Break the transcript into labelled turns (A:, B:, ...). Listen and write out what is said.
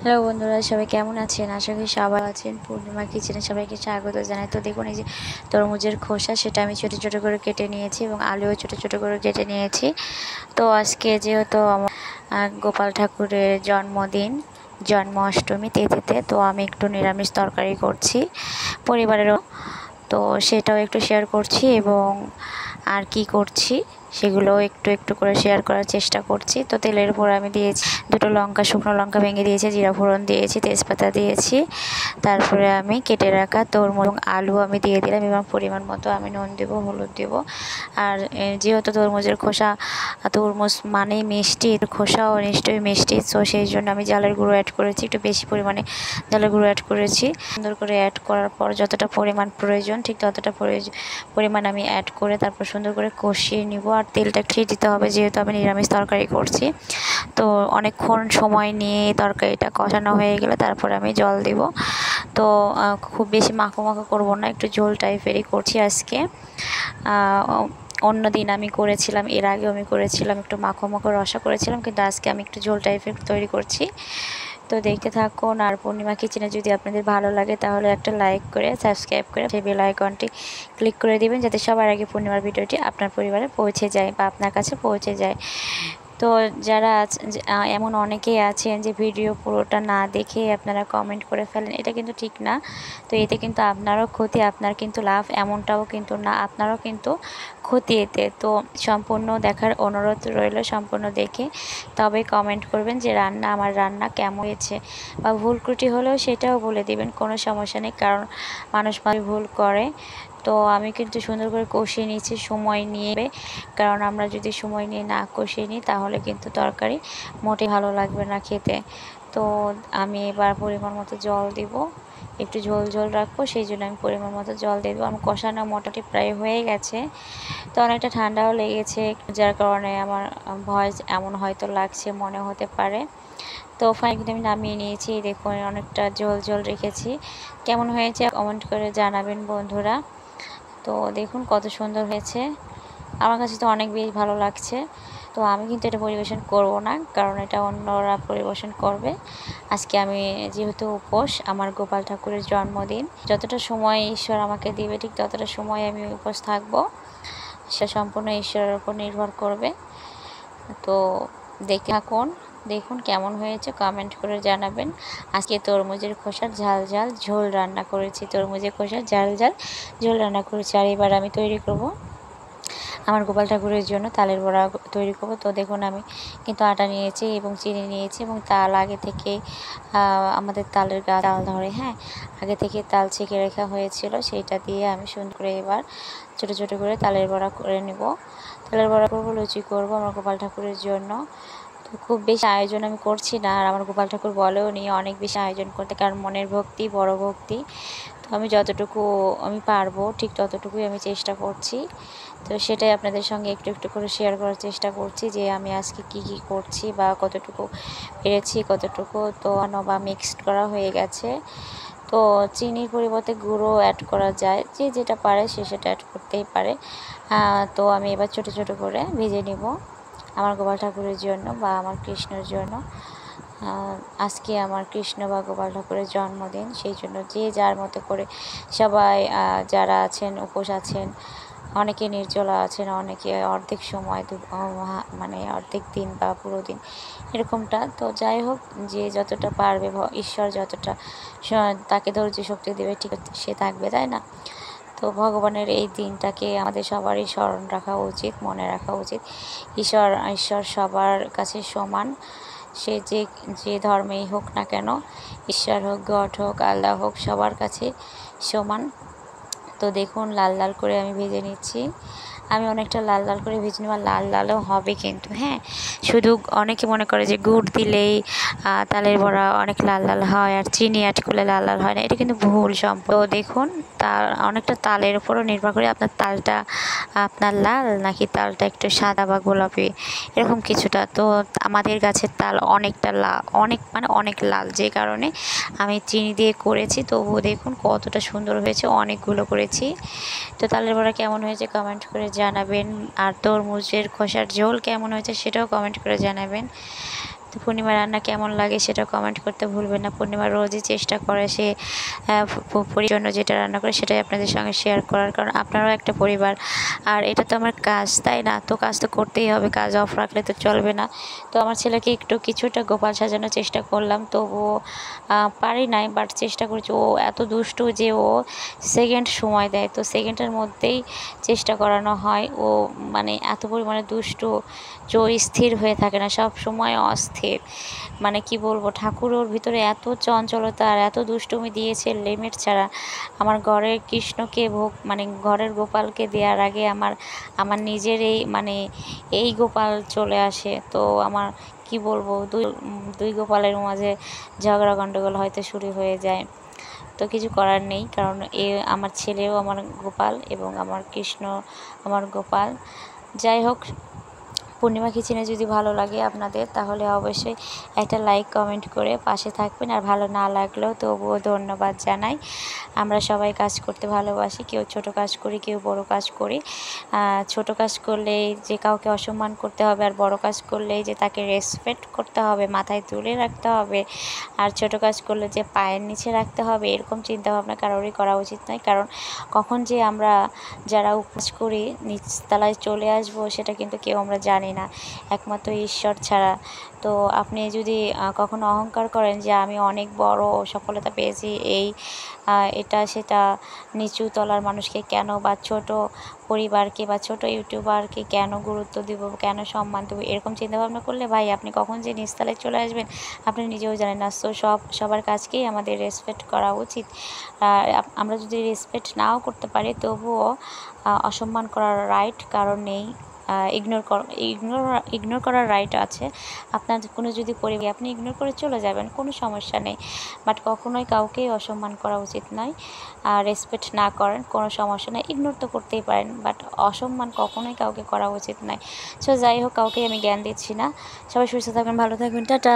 A: Hello বন্ধুরা, সবাই কেমন আছেন? আশা করি সবাই আছেন। পূর্ণিমা কিচেনে সবাইকে স্বাগত জানাই। তো দেখুন, এই যে তরমুজের খোসা, সেটা আমি ছোটো ছোটো করে কেটে নিয়েছি এবং আলুও ছোটো ছোটো করে কেটে নিয়েছি। তো আজকে যেহেতু আমার গোপাল ঠাকুরের জন্মদিন, জন্ম অষ্টমী তিথিতে, তো আমি একটু নিরামিষ তরকারি করছি পরিবারেরও। তো সেটাও একটু শেয়ার করছি এবং আর কি করছি সেগুলো একটু একটু করে শেয়ার করার চেষ্টা করছি। তো তেলের উপর আমি দিয়েছি দুটো লঙ্কা, শুকনো লঙ্কা ভেঙে দিয়েছি, জিরা ফোড়ন দিয়েছি, তেজপাতা দিয়েছি। তারপরে আমি কেটে রাখা তরমুজ এবং আলু আমি দিয়ে দিলাম এবং পরিমাণ মতো আমি নুন দেবো, হলুদ দেবো। আর যেহেতু তরমুজের খোসা, তরমুজ মানেই মিষ্টি, খোসাও নিশ্চয়ই মিষ্টি, তো সেই জন্য আমি জ্বালের গুঁড়ো অ্যাড করেছি, একটু বেশি পরিমাণে জ্বালের গুঁড়ো অ্যাড করেছি। সুন্দর করে অ্যাড করার পর যতটা পরিমাণ প্রয়োজন ঠিক ততটা পরিমাণ আমি অ্যাড করে তারপর সুন্দর করে কষিয়ে নিব। আর তেলটা খেয়ে দিতে হবে, যেহেতু আমি নিরামিষ তরকারি করছি। তো অনেকক্ষণ সময় নিয়ে তরকারিটা কষানো হয়ে গেলে তারপর আমি জল দিব। তো খুব বেশি মাখো মাখো করবো না, একটু ঝোল টাইপেরই করছি আজকে। অন্য দিন আমি করেছিলাম, এর আগেও আমি করেছিলাম একটু মাখো মাখো রসা করেছিলাম, কিন্তু আজকে আমি একটু ঝোল টাইপের তৈরি করছি। তো দেখতে থাকুন। আর পূর্ণিমা কিচেনে যদি আপনাদের ভালো লাগে তাহলে একটা লাইক করে সাবস্ক্রাইব করে সেই বেল আইকনটি ক্লিক করে দিবেন, যাতে সবার আগে পূর্ণিমার ভিডিওটি আপনার পরিবারে পৌঁছে যায় বা আপনার কাছে পৌঁছে যায়। তো যারা এমন অনেকেই আছেন যে ভিডিও পুরোটা না দেখে আপনারা কমেন্ট করে ফেলেন, এটা কিন্তু ঠিক না। তো এতে কিন্তু আপনারও ক্ষতি, আপনার কিন্তু লাভ এমনটাও কিন্তু না, আপনারও কিন্তু ক্ষতি এতে। তো সম্পূর্ণ দেখার অনুরোধ রইল, সম্পূর্ণ দেখে তবে কমেন্ট করবেন যে আমার রান্না কেমন হয়েছে, বা ভুল ত্রুটি হলেও সেটাও বলে দিবেন, কোনো সমস্যা নেই, কারণ মানুষ ভুল করে। তো আমি কিন্তু সুন্দর করে কষিয়ে নিয়েছি সময় নিয়ে, কারণ আমরা যদি সময় নিয়ে না কষিয়ে নিই তাহলে কিন্তু তরকারি মোটে ভালো লাগবে না খেতে। তো আমি এবার পরিমাণ মতো জল দিব, একটু ঝোল ঝোল রাখবো, সেই জন্য আমি পরিমাণ মতো জল দিয়ে দেবো। আমার কষানো মোটামুটি প্রায় হয়ে গেছে। তো অনেকটা ঠান্ডাও লেগেছে, যার কারণে আমার ভয়েস এমন হয়তো লাগছে, মনে হতে পারে। তো ফাইনালি আমি নামিয়ে নিয়েছি। দেখুন, অনেকটা ঝোল ঝোল রেখেছি। কেমন হয়েছে কমেন্ট করে জানাবেন বন্ধুরা। তো দেখুন কত সুন্দর হয়েছে, আমার কাছে তো অনেক বেশ ভালো লাগছে। তো আমি কিন্তু এটা পরিবেশন করব না, কারণ এটা অন্যরা পরিবেশন করবে। আজকে আমি যেহেতু উপোস, আমার গোপাল ঠাকুরের জন্মদিন, যতটা সময় ঈশ্বর আমাকে দিবে ঠিক ততটা সময় আমি উপোস থাকবো। সে সম্পূর্ণ ঈশ্বরের উপর নির্ভর করবে। তো দেখে থাকুন, দেখুন কেমন হয়েছে কমেন্ট করে জানাবেন। আজকে তরমুজের খোসার ঝাল ঝাল ঝোল রান্না করেছি, তরমুজের খোসার ঝাল ঝাল ঝোল রান্না করেছি। আর এবার আমি তৈরি করব আমার গোপাল ঠাকুরের জন্য তালের বড়া তৈরি করব। তো দেখুন, আমি কিন্তু আটা নিয়েছি এবং চিনি নিয়েছি এবং তাল আগে থেকে আমাদের তালের গাছ তাল ধরে, হ্যাঁ, আগে থেকে তাল ছেঁকে রাখা হয়েছিল, সেইটা দিয়ে আমি সুন্দর করে এবার ছোটো ছোটো করে তালের বড়া করে নেব। তালের বড়া করবো, লুচি করবো আমার গোপাল ঠাকুরের জন্য। তো খুব বেশি আয়োজন আমি করছি না, আর আমার গোপাল ঠাকুর বলেও নি অনেক বেশি আয়োজন করতে, কারণ মনের ভক্তি বড় ভক্তি। তো আমি যতটুকু আমি পারবো ঠিক ততটুকুই আমি চেষ্টা করছি। তো সেটাই আপনাদের সঙ্গে একটু একটু করে শেয়ার করার চেষ্টা করছি, যে আমি আজকে কি কি করছি বা কতটুকু পেরেছি, কতটুকু তো বা মিক্সড করা হয়ে গেছে। তো চিনির পরিবর্তে গুঁড়ো অ্যাড করা যায়, যে যেটা পারে সে সেটা অ্যাড করতেই পারে। তো আমি এবার ছোটো ছোটো করে ভেজে নিব আমার গোপাল ঠাকুরের জন্য বা আমার কৃষ্ণের জন্য। আজকে আমার কৃষ্ণ বা গোপাল ঠাকুরের জন্মদিন, সেই জন্য যে যার মতো করে সবাই যারা আছেন উপোস আছেন, অনেকে নির্জলা আছেন, অনেকে অর্ধেক সময় মানে অর্ধেক দিন বা পুরো দিন এরকমটা। তো যাই হোক, যে যতটা পারবে ঈশ্বর যতটা তাকে ধৈর্য শক্তি দেবে ঠিক সে থাকবে, তাই না? তো ভগবানের এই দিনটাকে আমাদের সবারই স্মরণ রাখা উচিত, মনে রাখা উচিত। ঈশ্বর ঈশ্বর সবার কাছে সমান, সে যে যে ধর্মেই হোক না কেন, ঈশ্বর হোক, গড হোক, আল্লাহ হোক, সবার কাছে সমান। তো দেখুন লাল লাল করে আমি ভেজে নিচ্ছি, আমি অনেকটা লাল লাল করে ভেজে নেব, লাল লালও হবে কিন্তু, হ্যাঁ। শুধু অনেকে মনে করে যে গুড় দিলেই তালের বড়া অনেক লাল লাল হয় আর চিনি অ্যাড করলে লাল লাল হয় না, এটা কিন্তু ভুল সম্পূর্ণ। তো দেখুন, তার অনেকটা তালের উপরও নির্ভর করে আপনার তালটা আপনার লাল নাকি তালটা একটু সাদা বা গোলাপি এরকম কিছুটা। তো আমাদের গাছের তাল অনেকটা লাল, অনেক মানে অনেক লাল, যে কারণে আমি চিনি দিয়ে করেছি। তবুও দেখুন কতটা সুন্দর হয়েছে, অনেকগুলো করেছি। তো তালের বড়া কেমন হয়েছে কমেন্ট করে জানাবেন, আর তরমুজের খোসার ঝোল কেমন হয়েছে সেটাও কমেন্ট করে জানাবেন। তো পূর্ণিমা রান্না কেমন লাগে সেটা কমেন্ট করতে ভুলবেন না। পূর্ণিমা রোজই চেষ্টা করে সে পরিবারের জন্য যেটা রান্না করে সেটাই আপনাদের সঙ্গে শেয়ার করার, কারণ আপনারাও একটা পরিবার আর এটা তো আমার কাজ, তাই না? তো কাজ তো করতেই হবে, কাজ অফ রাখলে তো চলবে না। তো আমার ছেলেকে একটু কিছুটা গোপাল সাজানোর চেষ্টা করলাম, তবুও পারি নাই, বাট চেষ্টা করেছি। ও এত দুষ্টু যে ও সেকেন্ড সময় দেয়, তো সেকেন্ডের মধ্যেই চেষ্টা করানো হয়। ও মানে এত পরিমাণে দুষ্টু যে ও স্থির হয়ে থাকে না, সব সময় অস্থির। মানে কি বলবো, ঠাকুর ওর ভিতরে এত চঞ্চলতা আর এত দুষ্টুমি দিয়েছে লিমিট ছাড়া। আমার ঘরের কৃষ্ণকে ভোগ মানে ঘরের গোপালকে দেওয়ার আগে আমার আমার নিজের এই গোপাল চলে আসে। তো আমার কি বলবো, দুই গোপালের মাঝে ঝগড়া গণ্ডগোল হয়তো শুরু হয়ে যায়। তো কিছু করার নেই, কারণ আমার ছেলেও আমার গোপাল এবং আমার কৃষ্ণ আমার গোপাল। যাই হোক, পূর্ণিমা কিচেনে যদি ভালো লাগে আপনাদের, তাহলে অবশ্যই একটা লাইক কমেন্ট করে পাশে থাকবেন। আর ভালো না লাগলেও তবুও ধন্যবাদ জানাই। আমরা সবাই কাজ করতে ভালোবাসি, কেউ ছোট কাজ করি, কেউ বড় কাজ করি। ছোট কাজ করলেই যে কাউকে অসম্মান করতে হবে, আর বড় কাজ করলেই যে তাকে রেসপেক্ট করতে হবে, মাথায় তুলে রাখতে হবে। আর ছোট কাজ করলে যে পায়ের নিচে রাখতে হবে, এরকম চিন্তাভাবনা কারোরই করা উচিত নয়। কারণ কখন যে আমরা যারা উপবাস করি নিচতলায় চলে আসব, সেটা কিন্তু কেউ আমরা জানি না, একমাত্র ঈশ্বর ছাড়া। তো আপনি যদি কখনো অহংকার করেন যে আমি অনেক বড় সফলতা পেয়েছি, এটা সেটা, নিচু তলার মানুষকে কেন বা ছোট পরিবারকে বা ছোট ইউটিউবারকে কেন গুরুত্ব দিব, কেন সম্মান দেবো, এরকম চিন্তাভাবনা করলে ভাই আপনি কখন যে নিচতলায় চলে আসবেন আপনি নিজেও জানেন না। সো সবার কাজকেই আমাদের রেসপেক্ট করা উচিত। আর আমরা যদি রেসপেক্ট নাও করতে পারি, তবুও অসম্মান করার রাইট কারণ নেই। ইগনোর করার রাইট আছে আপনার। কোনো যদি পরিবার আপনি ইগনোর করে চলে যাবেন, কোনো সমস্যা নেই, বাট কখনোই কাউকেই অসম্মান করা উচিত নয়। রেসপেক্ট না করেন কোনো সমস্যা নেই, ইগনোর তো করতেই পারেন, বাট অসম্মান কখনোই কাউকে করা উচিত নয়। সো যাই হোক, কাউকেই আমি জ্ঞান দিচ্ছি না। সবাই সুস্থ থাকবেন, ভালো থাকবেন, টাটা।